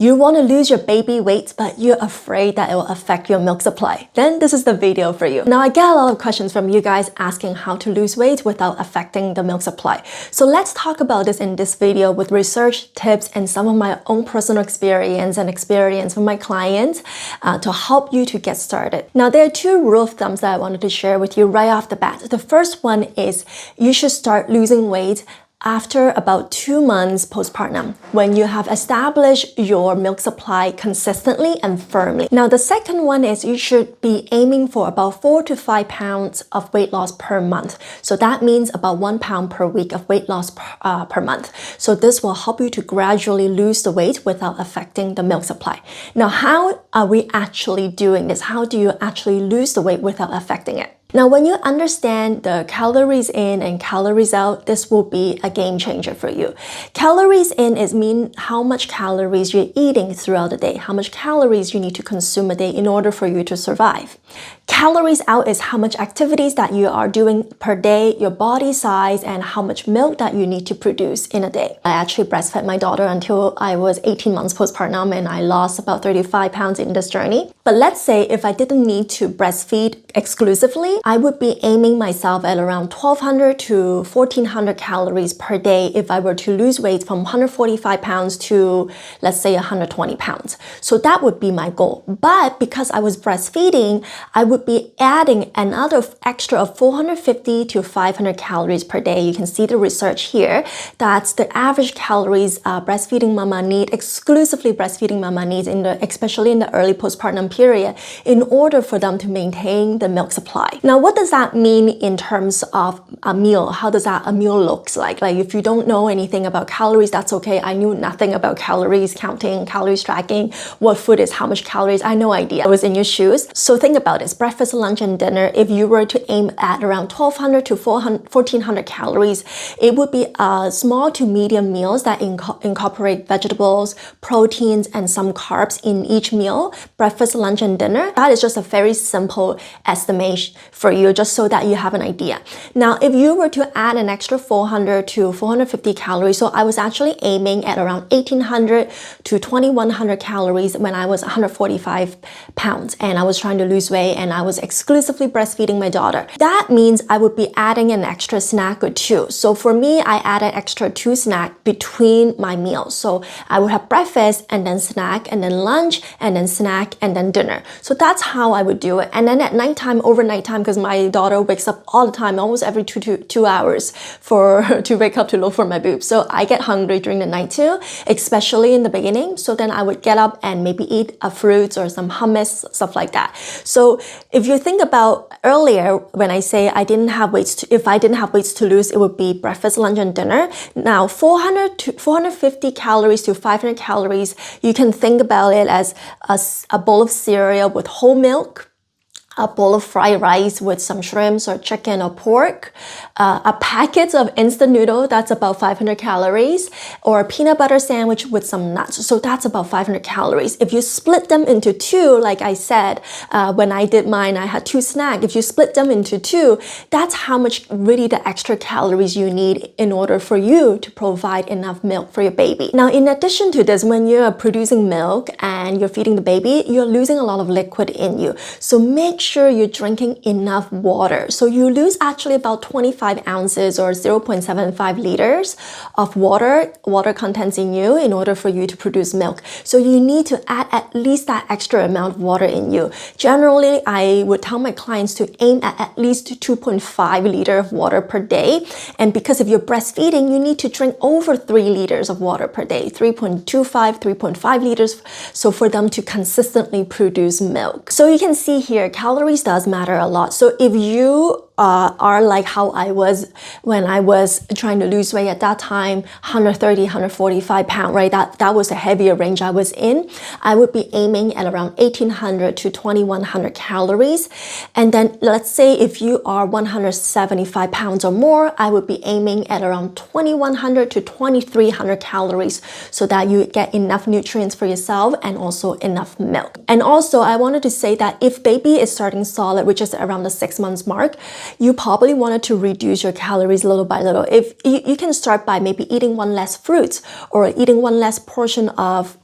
You want to lose your baby weight, but you're afraid that it will affect your milk supply. Then this is the video for you. Now, I get a lot of questions from you guys asking how to lose weight without affecting the milk supply. So let's talk about this in this video with research, tips, and some of my own personal experience from my clients to help you to get started. Now, there are two rule of thumbs that I wanted to share with you right off the bat. The first one is you should start losing weight after about 2 months postpartum, when you have established your milk supply consistently and firmly. Now, the second one is you should be aiming for about 4 to 5 pounds of weight loss per month. So that means about 1 pound per week of weight loss per month. So this will help you to gradually lose the weight without affecting the milk supply. Now, how are we actually doing this? How do you actually lose the weight without affecting it? Now, when you understand the calories in and calories out, this will be a game changer for you. Calories in is mean how much calories you're eating throughout the day, how much calories you need to consume a day in order for you to survive. Calories out is how much activities that you are doing per day, your body size, and how much milk that you need to produce in a day. I actually breastfed my daughter until I was 18 months postpartum, and I lost about 35 pounds in this journey. But let's say if I didn't need to breastfeed exclusively, I would be aiming myself at around 1,200 to 1,400 calories per day if I were to lose weight from 145 pounds to, let's say, 120 pounds. So that would be my goal. But because I was breastfeeding, I would be adding another extra of 450 to 500 calories per day. You can see the research here. That's the average calories breastfeeding mama need, exclusively breastfeeding mama needs, especially in the early postpartum period, in order for them to maintain the milk supply. Now, what does that mean in terms of a meal? How does a meal looks like? Like, if you don't know anything about calories, that's okay. I knew nothing about calories counting, calories tracking, what food is how much calories. I had no idea. I was in your shoes. So think about this. Breakfast, lunch, and dinner, if you were to aim at around 1,200 to 1,400 calories, it would be small to medium meals that incorporate vegetables, proteins, and some carbs in each meal. Breakfast, lunch, and dinner. That is just a very simple estimation for you, just so that you have an idea. Now, if you were to add an extra 400 to 450 calories, so I was actually aiming at around 1,800 to 2,100 calories when I was 145 pounds and I was trying to lose weight and I was exclusively breastfeeding my daughter. That means I would be adding an extra snack or two. So for me, I added extra 2 snacks between my meals. So I would have breakfast and then snack and then lunch and then snack and then dinner. So that's how I would do it. And then at nighttime, overnight time, because my daughter wakes up all the time, almost every two hours to wake up to look for my boobs. So I get hungry during the night too, especially in the beginning. So then I would get up and maybe eat fruits or some hummus, stuff like that. So if you think about earlier when I say if I didn't have weights to lose, it would be breakfast, lunch, and dinner. Now 450 calories to 500 calories, you can think about it as a bowl of cereal with whole milk, a bowl of fried rice with some shrimps or chicken or pork, a packet of instant noodle, that's about 500 calories, or a peanut butter sandwich with some nuts. So that's about 500 calories. If you split them into two, like I said, when I did mine, I had 2 snacks. If you split them into 2, that's how much really the extra calories you need in order for you to provide enough milk for your baby. Now, in addition to this, when you're producing milk and you're feeding the baby, you're losing a lot of liquid in you. So make sure you're drinking enough water. So you lose actually about 25 ounces or 0.75 liters of water contents in you in order for you to produce milk. So you need to add at least that extra amount of water in you. Generally, I would tell my clients to aim at least 2.5 liters of water per day. And because if you're breastfeeding, you need to drink over 3 liters of water per day, 3.25, 3.5 liters. So for them to consistently produce milk. So you can see here, calories does matter a lot. So if you are like how I was when I was trying to lose weight at that time, 130, 145 pounds, right? That was a heavier range I was in. I would be aiming at around 1,800 to 2,100 calories. And then let's say if you are 175 pounds or more, I would be aiming at around 2,100 to 2,300 calories so that you get enough nutrients for yourself and also enough milk. And also I wanted to say that if baby is starting solid, which is around the 6 months mark, you probably wanted to reduce your calories little by little. If you can start by maybe eating one less fruit or eating one less portion of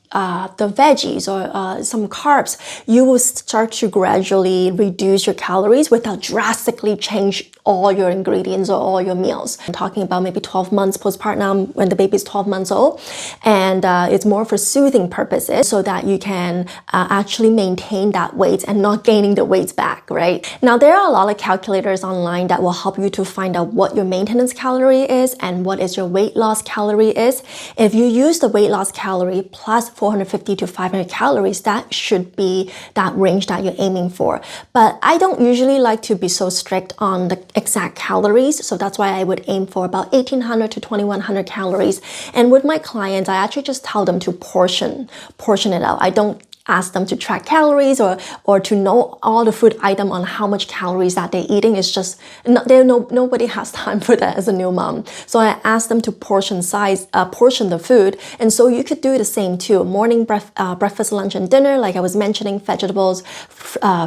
the veggies or some carbs, you will start to gradually reduce your calories without drastically change all your ingredients or all your meals. I'm talking about maybe 12 months postpartum when the baby is 12 months old, and it's more for soothing purposes so that you can actually maintain that weight and not gaining the weight back, right? Now, there are a lot of calculators online that will help you to find out what your maintenance calorie is and what is your weight loss calorie is. If you use the weight loss calorie plus 450 to 500 calories, that should be that range that you're aiming for. But I don't usually like to be so strict on the exact calories, so that's why I would aim for about 1800 to 2100 calories. And with my clients, I actually just tell them to portion it out. I don't ask them to track calories or to know all the food item on how much calories that they're eating. It's just nobody has time for that as a new mom. So I ask them to portion the food, and so you could do the same too. Morning, breakfast, lunch, and dinner, like I was mentioning, vegetables,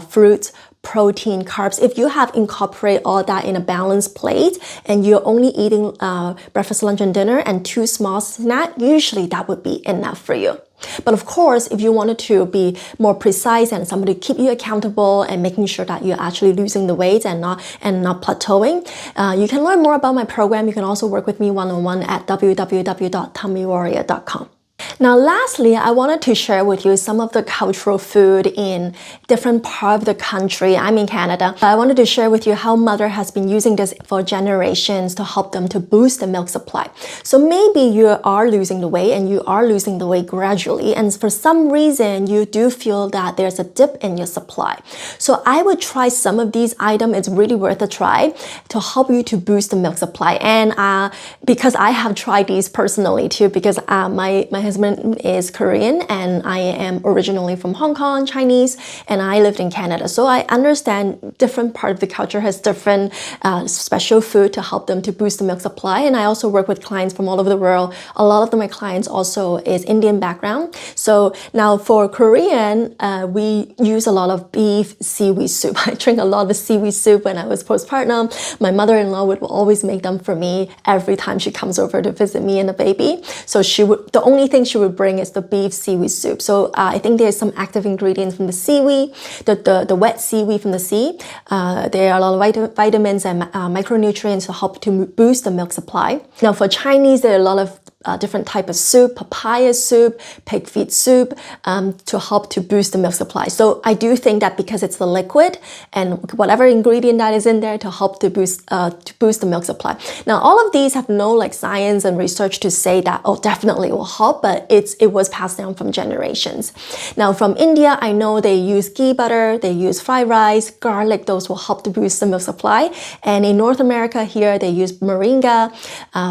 fruits, protein, carbs. If you have incorporated all that in a balanced plate and you're only eating breakfast, lunch, and dinner and 2 small snacks, usually that would be enough for you. But of course, if you wanted to be more precise and somebody to keep you accountable and making sure that you're actually losing the weight and not plateauing, you can learn more about my program. You can also work with me one-on-one at www.tummywarrior.com. Now, lastly, I wanted to share with you some of the cultural food in different parts of the country. I'm in Canada. I wanted to share with you how mother has been using this for generations to help them to boost the milk supply. So maybe you are losing the weight and you are losing the weight gradually, and for some reason you do feel that there's a dip in your supply. So I would try some of these items. It's really worth a try to help you to boost the milk supply. And because I have tried these personally too, because my husband is Korean and I am originally from Hong Kong, Chinese, and I lived in Canada. So I understand different part of the culture has different special food to help them to boost the milk supply. And I also work with clients from all over the world. A lot of my clients also is Indian background. So now for Korean, we use a lot of beef seaweed soup. I drink a lot of seaweed soup when I was postpartum. My mother-in-law would always make them for me every time she comes over to visit me and the baby. So the only thing she would bring is the beef seaweed soup. So I think there's some active ingredients from the seaweed, the wet seaweed from the sea. There are a lot of vitamins and micronutrients to help to boost the milk supply. Now for Chinese, there are a lot of different type of soup, papaya soup, pig feet soup, to help to boost the milk supply. So I do think that because it's the liquid and whatever ingredient that is in there to help to boost the milk supply. Now all of these have no science and research to say that definitely will help, but it was passed down from generations. Now from India, I know they use ghee butter, they use fried rice, garlic. Those will help to boost the milk supply. And in North America here, they use moringa,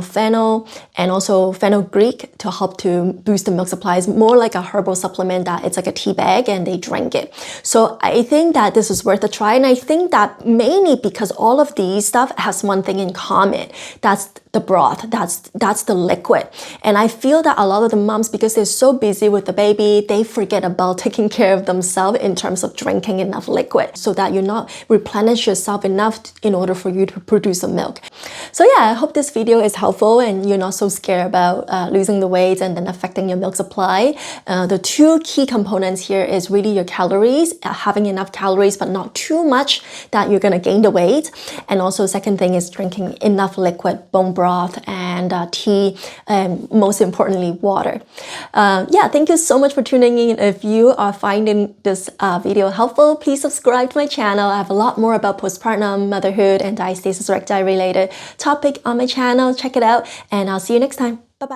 fennel, and also fenugreek to help to boost the milk supply. It's more like a herbal supplement that it's like a tea bag and they drink it. So I think that this is worth a try. And I think that mainly because all of these stuff has one thing in common. That's the broth. That's the liquid. And I feel that a lot of the moms, because they're so busy with the baby, they forget about taking care of themselves in terms of drinking enough liquid so that you're not replenish yourself enough in order for you to produce the milk. So yeah, I hope this video is helpful and you're not so scared about losing the weight and then affecting your milk supply. The 2 key components here is really your calories, having enough calories but not too much that you're gonna gain the weight. And also second thing is drinking enough liquid, bone broth and tea, and most importantly water. Yeah, thank you so much for tuning in. If you are finding this video helpful, please subscribe to my channel. I have a lot more about postpartum, motherhood, and diastasis recti related topic on my channel. Check it out and I'll see you next time. Bye-bye.